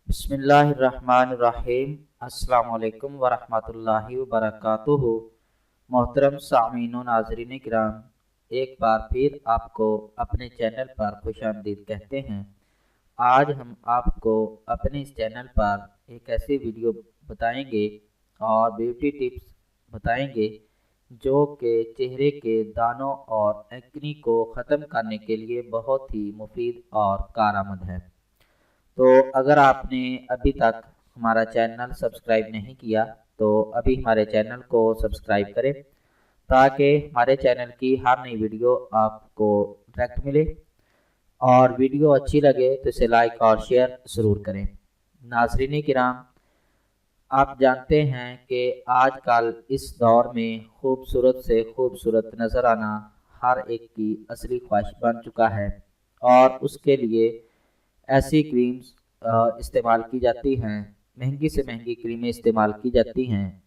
बिस्मिल्लाहिर्रहमानिर्रहीम। अस्सलाम वालेकुम वरहमतुल्लाहि वबरकातुहू। मोहतरम सामीन व नाज़रीन किराम, एक बार फिर आपको अपने चैनल पर खुशामदीद कहते हैं। आज हम आपको अपने इस चैनल पर एक ऐसी वीडियो बताएंगे और ब्यूटी टिप्स बताएंगे जो कि चेहरे के दानों और एक्नी को ख़त्म करने के लिए बहुत ही मुफीद और कारआमद है। तो अगर आपने अभी तक हमारा चैनल सब्सक्राइब नहीं किया तो अभी हमारे चैनल को सब्सक्राइब करें ताकि हमारे चैनल की हर नई वीडियो आपको डायरेक्ट मिले, और वीडियो अच्छी लगे तो इसे लाइक और शेयर ज़रूर करें। नाज़रीन किराम, आप जानते हैं कि आजकल इस दौर में खूबसूरत से खूबसूरत नज़र आना हर एक की असली ख्वाहिश बन चुका है, और उसके लिए ऐसी क्रीम्स इस्तेमाल की जाती हैं, महंगी से महंगी क्रीमें इस्तेमाल की जाती हैं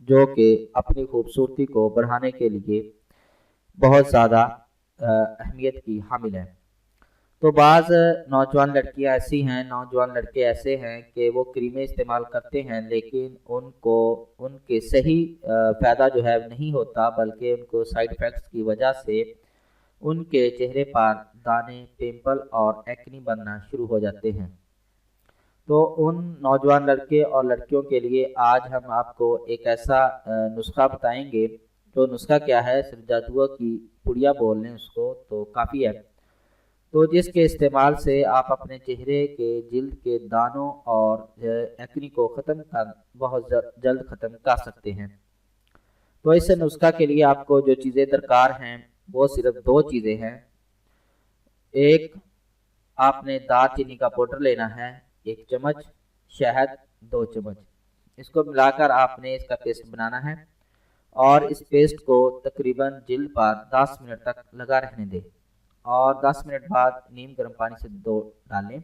जो कि अपनी खूबसूरती को बढ़ाने के लिए बहुत ज़्यादा अहमियत की हामिल है। तो बाज़ नौजवान लड़कियां ऐसी हैं, नौजवान लड़के ऐसे हैं कि वो क्रीमें इस्तेमाल करते हैं लेकिन उनको उनके सही फ़ायदा जो है नहीं होता, बल्कि उनको साइड इफ़ेक्ट्स की वजह से उनके चेहरे पर दाने, पिंपल और एक्नी बनना शुरू हो जाते हैं। तो उन नौजवान लड़के और लड़कियों के लिए आज हम आपको एक ऐसा नुस्खा बताएंगे। जो नुस्खा क्या है, सिर्फ जादुआ की पुड़िया बोल लें उसको तो काफ़ी है। तो जिसके इस्तेमाल से आप अपने चेहरे के जिल्द के दानों और एक्नी को ख़त्म कर बहुत जल्द ख़त्म कर सकते हैं। तो इस नुस्खा के लिए आपको जो चीज़ें दरकार हैं वो सिर्फ दो चीज़ें हैं। एक, आपने दालचीनी का पाउडर लेना है 1 चम्मच, शहद 2 चम्मच। इसको मिलाकर आपने इसका पेस्ट बनाना है और इस पेस्ट को तकरीबन जिल्द पर 10 मिनट तक लगा रहने दें और 10 मिनट बाद नीम गर्म पानी से धो डालें।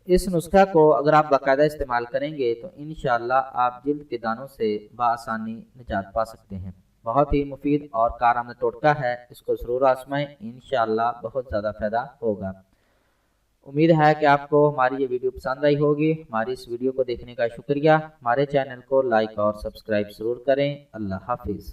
इस नुस्खा को अगर आप बाकायदा इस्तेमाल करेंगे तो इंशाअल्लाह आप जिल्द के दानों से बआसानी निजात पा सकते हैं। बहुत ही मुफीद और कारआमद टोटका है, इसको ज़रूर आजमाएं, इंशाअल्लाह बहुत ज़्यादा फ़ायदा होगा। उम्मीद है कि आपको हमारी ये वीडियो पसंद आई होगी। हमारी इस वीडियो को देखने का शुक्रिया। हमारे चैनल को लाइक और सब्सक्राइब ज़रूर करें। अल्लाह हाफिज़।